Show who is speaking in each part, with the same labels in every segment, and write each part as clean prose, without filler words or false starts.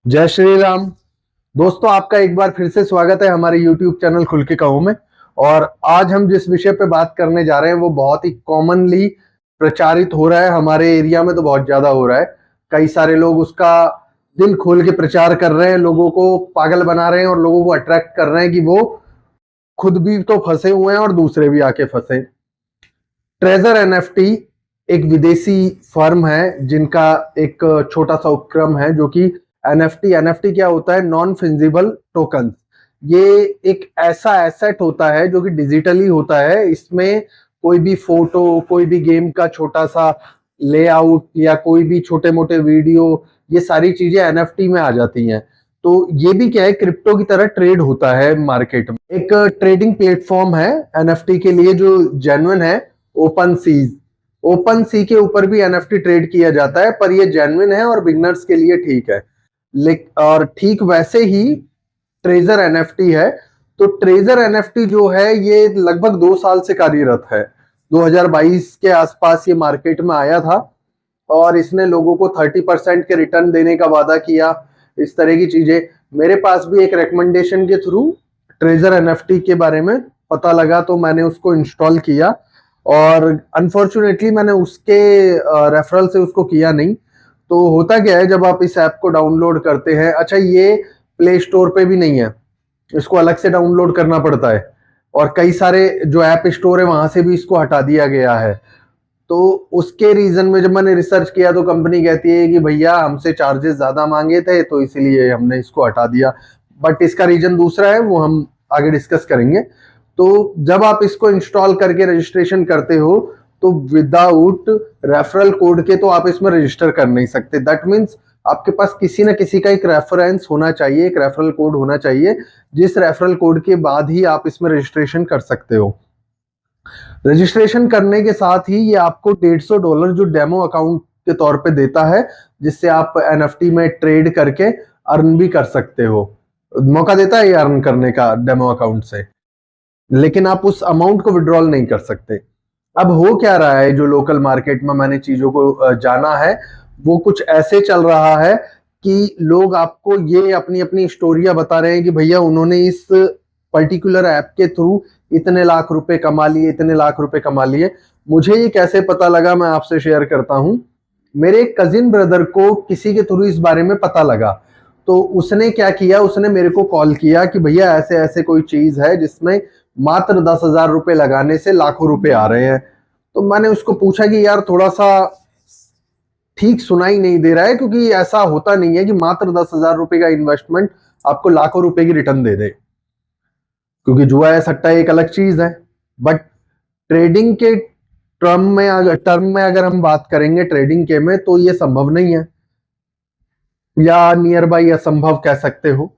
Speaker 1: जय श्री राम। दोस्तों, आपका एक बार फिर से स्वागत है हमारे YouTube चैनल खुल के कहो में। और आज हम जिस विषय पे बात करने जा रहे हैं वो बहुत ही कॉमनली प्रचारित हो रहा है, हमारे एरिया में तो बहुत ज्यादा हो रहा है। कई सारे लोग उसका दिल खोल के प्रचार कर रहे हैं, लोगों को पागल बना रहे हैं और लोगों को अट्रैक्ट कर रहे हैं कि वो खुद भी तो फंसे हुए हैं और दूसरे भी आके फंसे। ट्रेजर एनएफटी एक विदेशी फर्म है जिनका एक छोटा सा उपक्रम है जो कि एनएफटी क्या होता है? Non fungible token. ये एक ऐसा एसेट होता है जो कि डिजिटली होता है। इसमें कोई भी फोटो, कोई भी गेम का छोटा सा लेआउट या कोई भी छोटे मोटे वीडियो, ये सारी चीजें एनएफटी में आ जाती हैं। तो ये भी क्या है, क्रिप्टो की तरह ट्रेड होता है मार्केट में। एक ट्रेडिंग प्लेटफॉर्म है एनएफटी के लिए जो जेन्युइन है, ओपन सीज। ओपन सी के ऊपर भी एनएफटी ट्रेड किया जाता है, पर ये जेन्युइन है और बिगनर्स के लिए ठीक है। और ठीक वैसे ही ट्रेजर एनएफटी है। तो ट्रेजर एनएफटी जो है ये लगभग 2 साल से कार्यरत है। 2022 के आसपास ये मार्केट में आया था और इसने लोगों को 30% के रिटर्न देने का वादा किया, इस तरह की चीजें। मेरे पास भी एक रिकमेंडेशन के थ्रू ट्रेजर एनएफटी के बारे में पता लगा तो मैंने उसको इंस्टॉल किया। और अनफॉर्चुनेटली मैंने उसके रेफरल से उसको किया नहीं। तो होता क्या है, जब आप इस ऐप को डाउनलोड करते हैं, अच्छा ये प्ले स्टोर पे भी नहीं है, इसको अलग से डाउनलोड करना पड़ता है। और कई सारे जो ऐप स्टोर है वहां से भी इसको हटा दिया गया है। तो उसके रीजन में जब मैंने रिसर्च किया तो कंपनी कहती है कि भैया हमसे चार्जेस ज्यादा मांगे थे तो इसीलिए हमने इसको हटा दिया। बट इसका रीजन दूसरा है, वो हम आगे डिस्कस करेंगे। तो जब आप इसको इंस्टॉल करके रजिस्ट्रेशन करते हो तो विदाउट रेफरल कोड के तो आप इसमें रजिस्टर कर नहीं सकते। दैट मीन्स आपके पास किसी ना किसी का एक रेफरेंस होना चाहिए, एक रेफरल कोड होना चाहिए, जिस रेफरल कोड के बाद ही आप इसमें रजिस्ट्रेशन कर सकते हो। रजिस्ट्रेशन करने के साथ ही ये आपको $150 जो डेमो अकाउंट के तौर पे देता है, जिससे आप एनएफटी में ट्रेड करके अर्न भी कर सकते हो। मौका देता है ये अर्न करने का डेमो अकाउंट से, लेकिन आप उस अमाउंट को विड्रॉल नहीं कर सकते। अब हो क्या रहा है, जो लोकल मार्केट में मैंने चीजों को जाना है वो कुछ ऐसे चल रहा है कि लोग आपको ये अपनी अपनी स्टोरियां बता रहे हैं कि भैया उन्होंने इस पर्टिकुलर ऐप के थ्रू इतने लाख रुपए कमा लिए, इतने लाख रुपए कमा लिए। मुझे ये कैसे पता लगा, मैं आपसे शेयर करता हूं। मेरे कजिन ब्रदर को किसी के थ्रू इस बारे में पता लगा, तो उसने क्या किया, उसने मेरे को कॉल किया कि भैया ऐसे ऐसे कोई चीज है जिसमें मात्र 10,000 रुपए लगाने से लाखों रुपए आ रहे हैं। तो मैंने उसको पूछा कि यार थोड़ा सा ठीक सुनाई नहीं दे रहा है, क्योंकि ऐसा होता नहीं है कि मात्र 10,000 रुपए का इन्वेस्टमेंट आपको लाखों रुपए की रिटर्न दे दे। क्योंकि जुआ या सट्टा एक अलग चीज है, बट ट्रेडिंग के टर्म में अगर हम बात करेंगे ट्रेडिंग के में, तो ये संभव नहीं है, या नियर बाई असंभव कह सकते हो।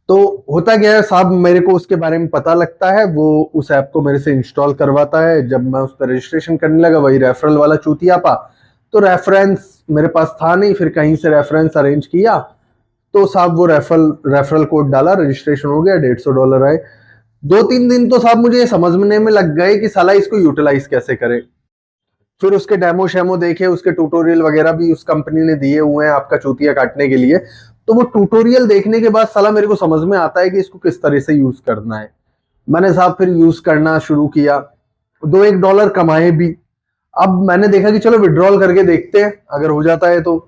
Speaker 1: तो होता क्या है साहब, मेरे को उसके बारे में पता लगता है, वो उस ऐप को मेरे से इंस्टॉल करवाता है। जब मैं उस पर रजिस्ट्रेशन करने लगा, वही रेफरल वाला चूतिया पा, तो रेफरेंस मेरे पास था नहीं, फिर कहीं से रेफरेंस अरेंज किया तो साहब वो रेफरल कोड डाला, रजिस्ट्रेशन हो गया, $150 आए। 2-3 दिन तो साहब मुझे समझने में लग गए कि साला इसको यूटिलाइज कैसे करे। फिर उसके डेमो शेमो देखे, उसके ट्यूटोरियल वगैरह भी उस कंपनी ने दिए हुए हैं आपका चूतिया काटने के लिए। तो वो ट्यूटोरियल देखने के बाद साला मेरे को समझ में आता है कि इसको किस तरह से यूज करना है। मैंने साहब फिर यूज करना शुरू किया, 2-1 डॉलर कमाए भी। अब मैंने देखा कि चलो विड्रॉल करके देखते हैं अगर हो जाता है तो,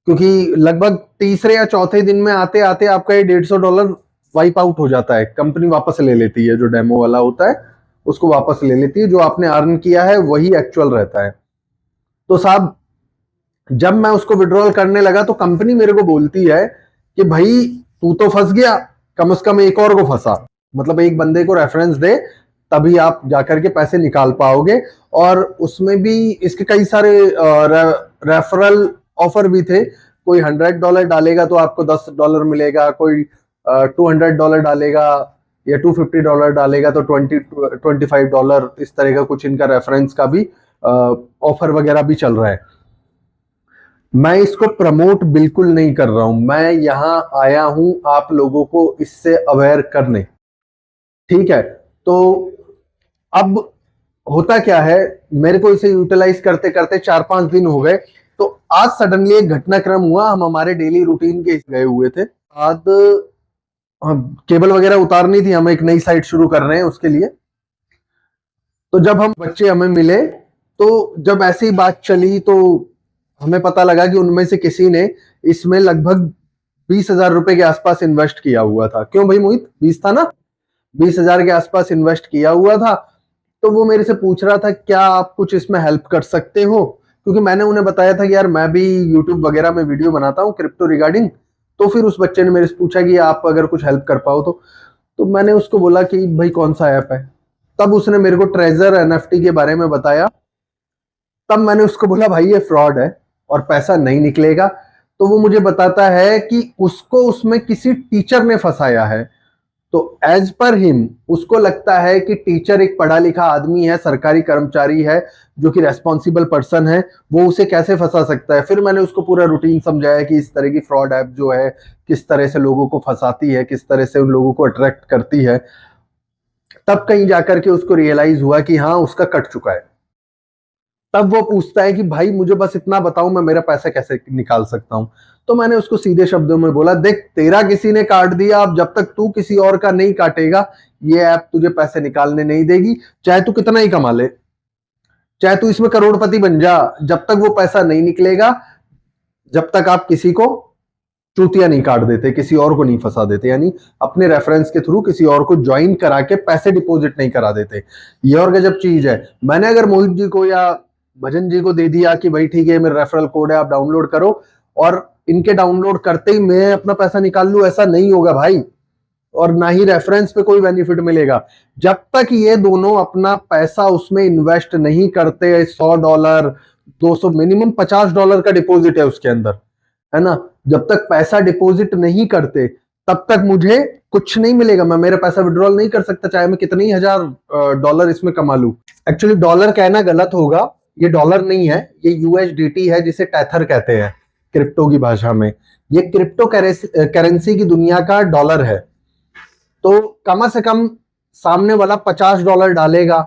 Speaker 1: क्योंकि लगभग तीसरे या चौथे दिन में आते आते आपका ये $150 वाइप आउट हो जाता है। कंपनी वापस ले लेती है, जो डेमो वाला होता है उसको वापस ले लेती है, जो आपने अर्न किया है वही एक्चुअल रहता है। तो साहब जब मैं उसको विड्रॉल करने लगा तो कंपनी मेरे को बोलती है कि भाई तू तो फंस गया, कम से कम एक और को फंसा, मतलब एक बंदे को रेफरेंस दे, तभी आप जाकर के पैसे निकाल पाओगे। और उसमें भी इसके कई सारे रेफरल ऑफर भी थे। कोई $100 डालेगा तो आपको $10 मिलेगा, कोई $200 डालेगा या $250 डालेगा तो $25, इस तरह का कुछ इनका रेफरेंस का भी ऑफर वगैरह भी चल रहा है। मैं इसको प्रमोट बिल्कुल नहीं कर रहा हूं, मैं यहां आया हूं आप लोगों को इससे अवेयर करने, ठीक है। तो अब होता क्या है, मेरे को इसे यूटिलाइज करते करते 4-5 दिन हो गए। तो आज सडनली एक घटनाक्रम हुआ, हम हमारे डेली रूटीन के गए हुए थे, बाद हम केबल वगैरह उतारनी थी, हम एक नई साइट शुरू कर रहे हैं उसके लिए। तो जब हम बच्चे हमें मिले, तो जब ऐसी ही बात चली तो हमें पता लगा कि उनमें से किसी ने इसमें लगभग 20,000 रुपए के आसपास इन्वेस्ट किया हुआ था। क्यों भाई मोहित, 20 था ना? 20,000 के आसपास इन्वेस्ट किया हुआ था। तो वो मेरे से पूछ रहा था क्या आप कुछ इसमें हेल्प कर सकते हो, क्योंकि मैंने उन्हें बताया था कि यार मैं भी यूट्यूब वगैरह में वीडियो बनाता हूँ क्रिप्टो रिगार्डिंग। तो फिर उस बच्चे ने मेरे से पूछा कि आप अगर कुछ हेल्प कर पाओ तो मैंने उसको बोला कि भाई कौन सा ऐप है। तब उसने मेरे को ट्रेजर एनएफटी के बारे में बताया। तब मैंने उसको बोला भाई ये फ्रॉड है और पैसा नहीं निकलेगा। तो वो मुझे बताता है कि उसको उसमें किसी टीचर ने फंसाया है। तो एज पर हिम उसको लगता है कि टीचर एक पढ़ा लिखा आदमी है, सरकारी कर्मचारी है, जो कि रेस्पॉन्सिबल पर्सन है, वो उसे कैसे फंसा सकता है। फिर मैंने उसको पूरा रूटीन समझाया कि इस तरह की फ्रॉड ऐप जो है किस तरह से लोगों को फंसाती है, किस तरह से उन लोगों को अट्रैक्ट करती है। तब कहीं जाकर के उसको रियलाइज हुआ कि हाँ उसका कट चुका है। तब वो पूछता है कि भाई मुझे बस इतना बताओ मैं मेरा पैसा कैसे निकाल सकता हूं। तो मैंने उसको सीधे शब्दों में बोला, देख तेरा किसी ने काट दिया, अब जब तक तू किसी और का नहीं काटेगा ये ऐप तुझे पैसे निकालने नहीं देगी, चाहे तू कितना ही कमा ले, चाहे तू इसमें करोड़पति बन जा, जब तक वो पैसा नहीं निकलेगा, जब तक आप किसी को चूतिया नहीं काट देते, किसी और को नहीं फंसा देते, यानी अपने रेफरेंस के थ्रू किसी और को ज्वाइन करा के पैसे डिपॉजिट नहीं करा देते। ये और गजब चीज है। मैंने अगर मोहित जी को या भजन जी को दे दिया कि भाई ठीक है मेरा रेफरल कोड है आप डाउनलोड करो, और इनके डाउनलोड करते ही मैं अपना पैसा निकाल लूं, ऐसा नहीं होगा भाई। और ना ही रेफरेंस पे कोई बेनिफिट मिलेगा जब तक ये दोनों अपना पैसा उसमें इन्वेस्ट नहीं करते। $100 200 मिनिमम $50 का डिपॉजिट है उसके अंदर, है ना। जब तक पैसा डिपॉजिट नहीं करते तब तक मुझे कुछ नहीं मिलेगा, मैं मेरा पैसा विड्रॉल नहीं कर सकता, चाहे मैं कितने ही $1,000 इसमें कमा लूं। एक्चुअली डॉलर कहना गलत होगा, ये डॉलर नहीं है, ये यूएसडीटी है, जिसे टेथर कहते हैं क्रिप्टो की भाषा में। ये क्रिप्टो करेंसी की दुनिया का डॉलर है। तो कम से कम सामने वाला $50 डालेगा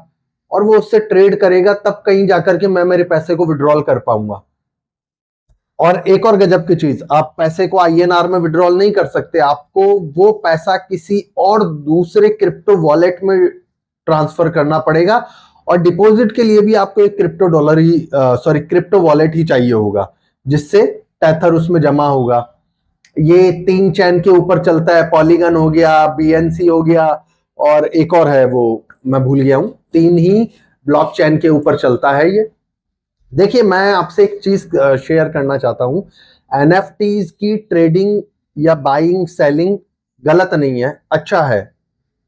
Speaker 1: और वो उससे ट्रेड करेगा, तब कहीं जाकर के मैं मेरे पैसे को विड्रॉल कर पाऊंगा। और एक और गजब की चीज, आप पैसे को आईएनआर में विड्रॉल नहीं कर सकते, आपको वो पैसा किसी और दूसरे क्रिप्टो वॉलेट में ट्रांसफर करना पड़ेगा। और डिपॉजिट के लिए भी आपको एक क्रिप्टो वॉलेट ही चाहिए होगा, जिससे टेथर उसमें जमा होगा। ये 3 चैन के ऊपर चलता है, पॉलीगन हो गया, बीएनसी हो गया, और एक और है वो मैं भूल गया हूं। 3 ही ब्लॉकचेन के ऊपर चलता है ये। देखिए मैं आपसे एक चीज शेयर करना चाहता हूं, एनएफटीज की ट्रेडिंग या बाइंग सेलिंग गलत नहीं है, अच्छा है,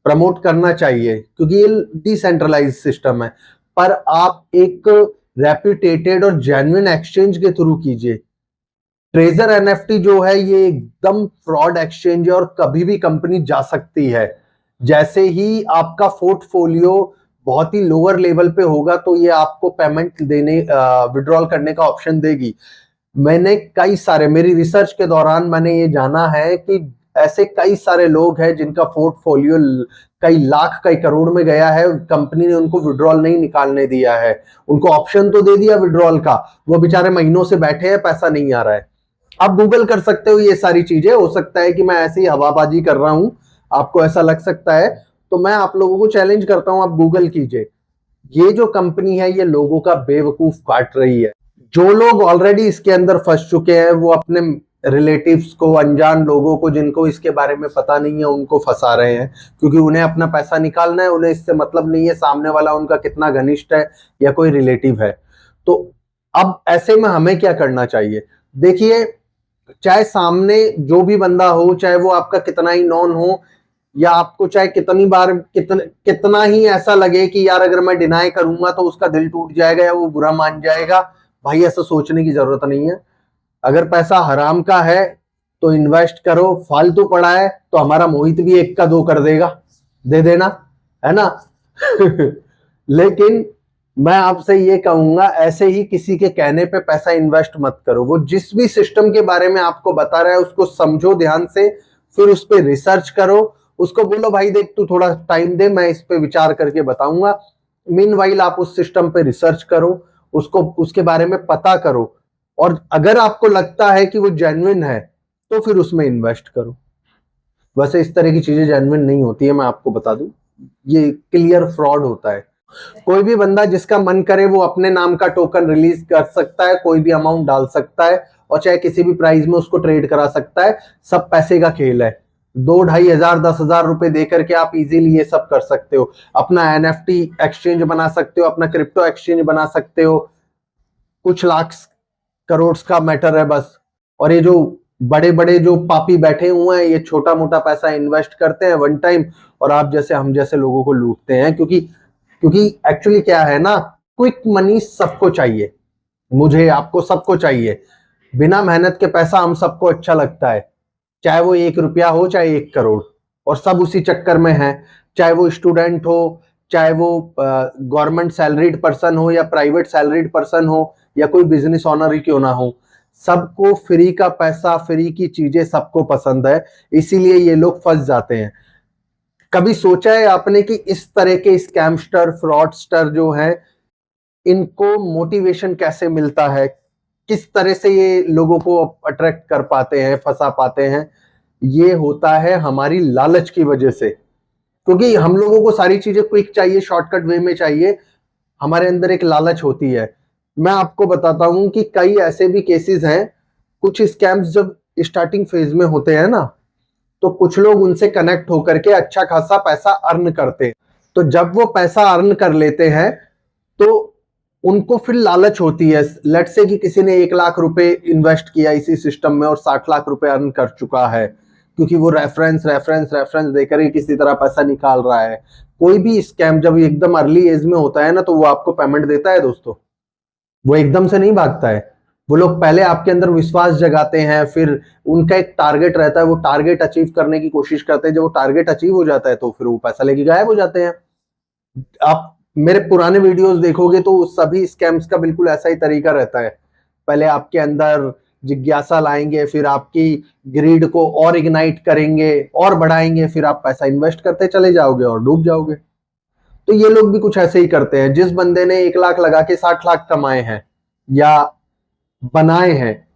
Speaker 1: प्रमोट करना चाहिए क्योंकि ये डिसेंट्रलाइज सिस्टम है। पर आप एक रेप्यूटेटेड और जेन्युइन एक्सचेंज के थ्रू कीजिए। ट्रेजर एनएफटी जो है ये एकदम फ्रॉड एक्सचेंज है और कभी भी कंपनी जा सकती है। जैसे ही आपका पोर्टफोलियो बहुत ही लोअर लेवल पे होगा तो ये आपको पेमेंट देने विड्रॉल करने का ऑप्शन देगी। मैंने कई सारे, मेरी रिसर्च के दौरान मैंने ये जाना है कि ऐसे कई सारे लोग हैं जिनका पोर्टफोलियो कई लाख कई करोड़ में गया है, कंपनी ने उनको विड्रॉल नहीं निकालने दिया है। उनको ऑप्शन तो दे दिया विड्रॉल का, वो बेचारे महीनों से बैठे हैं, पैसा नहीं आ रहा है। आप गूगल कर सकते हो ये सारी चीजें, हो सकता है कि मैं ऐसे ही हवाबाजी कर रहा हूं, आपको ऐसा लग सकता है, तो मैं आप लोगों को चैलेंज करता हूं, आप गूगल कीजिए। ये जो कंपनी है ये लोगों का बेवकूफ काट रही है। जो लोग ऑलरेडी इसके अंदर फंस चुके हैं वो अपने रिलेटिव्स को, अनजान लोगों को जिनको इसके बारे में पता नहीं है उनको फंसा रहे हैं, क्योंकि उन्हें अपना पैसा निकालना है, उन्हें इससे मतलब नहीं है सामने वाला उनका कितना घनिष्ठ है या कोई रिलेटिव है। तो अब ऐसे में हमें क्या करना चाहिए? देखिए, चाहे सामने जो भी बंदा हो, चाहे वो आपका कितना ही नॉन हो, या आपको चाहे कितनी बार कितना ही ऐसा लगे कि यार अगर मैं डिनाई करूंगा तो उसका दिल टूट जाएगा या वो बुरा मान जाएगा, भाई ऐसा सोचने की जरूरत नहीं है। अगर पैसा हराम का है तो इन्वेस्ट करो, फालतू पड़ा है तो हमारा मोहित भी 1 का 2 कर देगा, दे देना, है ना। लेकिन मैं आपसे ये कहूंगा, ऐसे ही किसी के कहने पे पैसा इन्वेस्ट मत करो। वो जिस भी सिस्टम के बारे में आपको बता रहा है उसको समझो ध्यान से, फिर उस पर रिसर्च करो, उसको बोलो भाई देख तू थोड़ा टाइम दे, मैं इस पे विचार करके बताऊंगा। मीनवाइल आप उस सिस्टम पे रिसर्च करो, उसको उसके बारे में पता करो, और अगर आपको लगता है कि वो जेन्युइन है तो फिर उसमें इन्वेस्ट करो। वैसे इस तरह की चीजें जेन्युइन नहीं होती है, मैं आपको बता दूं, ये क्लियर फ्रॉड होता है। कोई भी बंदा जिसका मन करे वो अपने नाम का टोकन रिलीज कर सकता है, कोई भी अमाउंट डाल सकता है और चाहे किसी भी प्राइस में उसको ट्रेड करा सकता है। सब पैसे का खेल है। 2-2,500 10,000 रुपए देकर के आप इजीली ये सब कर सकते हो। अपना एनएफटी एक्सचेंज बना सकते हो, अपना क्रिप्टो एक्सचेंज बना सकते हो। कुछ लाख करोड़ का मैटर है बस। और ये जो बड़े बड़े जो पापी बैठे हुए हैं, ये छोटा मोटा पैसा इन्वेस्ट करते हैं वन टाइम और आप जैसे हम जैसे लोगों को लूटते हैं। क्योंकि क्योंकि एक्चुअली क्या है ना, क्विक मनी सबको चाहिए, मुझे आपको सबको चाहिए। बिना मेहनत के पैसा हम सबको अच्छा लगता है, चाहे वो 1 रुपया हो चाहे 1 करोड़, और सब उसी चक्कर में है। चाहे वो स्टूडेंट हो, चाहे वो गवर्नमेंट सैलरीड पर्सन हो या प्राइवेट सैलरीड पर्सन हो या कोई बिजनेस ऑनर ही क्यों ना हो, सबको फ्री का पैसा, फ्री की चीजें सबको पसंद है। इसीलिए ये लोग फंस जाते हैं। कभी सोचा है आपने कि इस तरह के स्कैमस्टर, फ्रॉडस्टर जो हैं, इनको मोटिवेशन कैसे मिलता है, किस तरह से ये लोगों को अट्रैक्ट कर पाते हैं, फंसा पाते हैं? ये होता है हमारी लालच की वजह से। क्योंकि हम लोगों को सारी चीजें क्विक चाहिए, शॉर्टकट वे में चाहिए। हमारे अंदर एक लालच होती है। मैं आपको बताता हूं कि कई ऐसे भी केसेस हैं। कुछ स्कैम्स जब स्टार्टिंग फेज में होते हैं ना, तो कुछ लोग उनसे कनेक्ट होकर के अच्छा खासा पैसा अर्न करते हैं। तो जब वो पैसा अर्न कर लेते हैं तो उनको फिर लालच होती है। लेट्स से कि किसी ने 1 लाख रुपए इन्वेस्ट किया इसी सिस्टम में और 60 लाख रुपए अर्न कर चुका है, क्योंकि वो रेफरेंस देकर ही किसी तरह पैसा निकाल रहा है। कोई भी स्कैम जब एकदम अर्ली एज में होता है ना, तो वो आपको पेमेंट देता है दोस्तों, वो एकदम से नहीं भागता है। वो लोग पहले आपके अंदर विश्वास जगाते हैं, फिर उनका एक टारगेट रहता है, वो टारगेट अचीव करने की कोशिश करते हैं। जब वो टारगेट अचीव हो जाता है तो फिर वो पैसा लेके गायब हो जाते हैं। आप मेरे पुराने वीडियोस देखोगे तो सभी स्कैम्स का बिल्कुल ऐसा ही तरीका रहता है। पहले आपके अंदर जिज्ञासा लाएंगे, फिर आपकी ग्रीड को और इग्नाइट करेंगे और बढ़ाएंगे, फिर आप पैसा इन्वेस्ट करते चले जाओगे और डूब जाओगे। तो ये लोग भी कुछ ऐसे ही करते हैं। जिस बंदे ने 1 लाख लगा के 60 लाख कमाए हैं या बनाए हैं,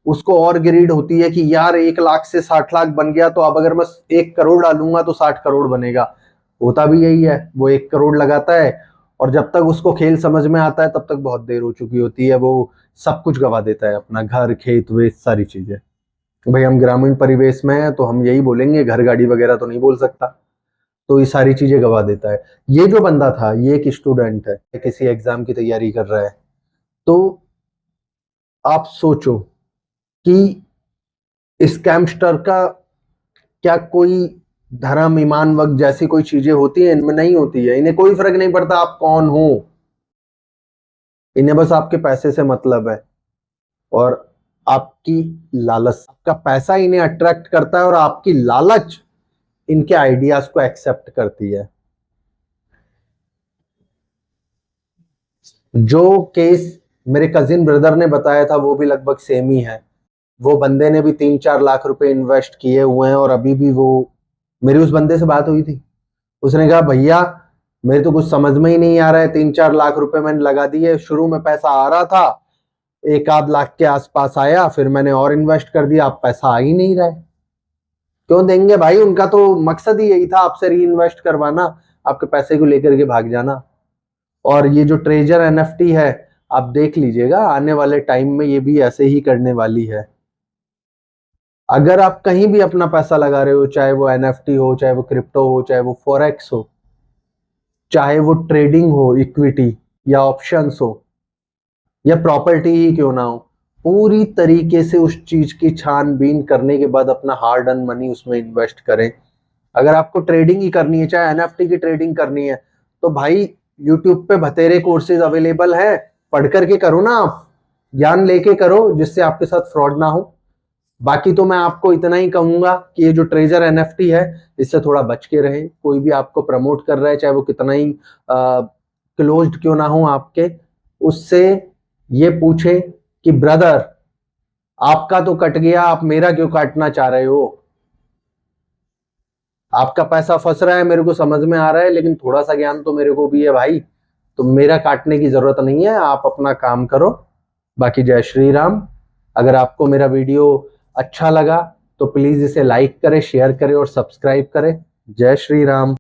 Speaker 1: उसको और ग्रीड होती है कि यार 1 लाख से 60 लाख बन गया, तो अब अगर मैं 1 करोड़ डालूंगा तो 60 करोड़ बनेगा। होता भी यही है, वो 1 करोड़ लगाता है और जब तक उसको खेल समझ में आता है तब तक बहुत देर हो चुकी होती है। वो सब कुछ गवा देता है, अपना घर, खेत, वेत, सारी चीजें। भाई हम ग्रामीण परिवेश में हैं तो हम यही बोलेंगे, घर गाड़ी वगैरह तो नहीं बोल सकता। तो ये सारी चीजें गवा देता है। ये जो बंदा था, ये एक स्टूडेंट है, किसी एग्जाम की तैयारी कर रहा है। तो आप सोचो कि स्कैमस्टर का क्या कोई धर्म, ईमान वक्त जैसी कोई चीजें होती है? इनमें नहीं होती है। इन्हें कोई फर्क नहीं पड़ता आप कौन हो, इन्हें बस आपके पैसे से मतलब है और आपकी लालच। आपका पैसा इन्हें अट्रैक्ट करता है और आपकी लालच इनके आइडियाज को एक्सेप्ट करती है। जो केस मेरे कजिन ब्रदर ने बताया था वो भी लगभग सेम ही है। वो बंदे ने भी 3-4 लाख रुपए इन्वेस्ट किए हुए हैं और अभी भी वो, मेरी उस बंदे से बात हुई थी, उसने कहा भैया मेरे तो कुछ समझ में ही नहीं आ रहा है, 3-4 लाख रुपए मैंने लगा दिए। शुरू में पैसा आ रहा था, 1-आध लाख के आसपास आया, फिर मैंने और इन्वेस्ट कर दिया, अब पैसा आ ही नहीं रहा है। क्यों देंगे भाई? उनका तो मकसद ही यही था, आपसे री इन्वेस्ट करवाना, आपके पैसे को लेकर के भाग जाना। और ये जो ट्रेजर एनएफटी है, आप देख लीजिएगा आने वाले टाइम में ये भी ऐसे ही करने वाली है। अगर आप कहीं भी अपना पैसा लगा रहे हो, चाहे वो एनएफटी हो, चाहे वो क्रिप्टो हो, चाहे वो फॉरेक्स हो, चाहे वो ट्रेडिंग हो, इक्विटी या ऑप्शंस हो, या प्रॉपर्टी ही क्यों ना हो, पूरी तरीके से उस चीज की छानबीन करने के बाद अपना हार्ड अर्न मनी उसमें इन्वेस्ट करें। अगर आपको ट्रेडिंग ही करनी है, चाहे एनएफटी की ट्रेडिंग करनी है, तो भाई यूट्यूब पे बतेरे कोर्सेज अवेलेबल है, पढ़ करके करो ना, आप ज्ञान लेके करो जिससे आपके साथ फ्रॉड ना हो। बाकी तो मैं आपको इतना ही कहूंगा कि ये जो ट्रेजर एनएफटी है, इससे थोड़ा बच के रहे। कोई भी आपको प्रमोट कर रहा है, चाहे वो कितना ही क्लोज्ड क्यों ना हो आपके, उससे ये पूछे कि ब्रदर आपका तो कट गया, आप मेरा क्यों काटना चाह रहे हो? आपका पैसा फंस रहा है, मेरे को समझ में आ रहा है, लेकिन थोड़ा सा ज्ञान तो मेरे को भी है भाई, तो मेरा काटने की जरूरत नहीं है, आप अपना काम करो। बाकी जय श्री राम। अगर आपको मेरा वीडियो अच्छा लगा तो प्लीज इसे लाइक करें, शेयर करें और सब्सक्राइब करें। जय श्री राम।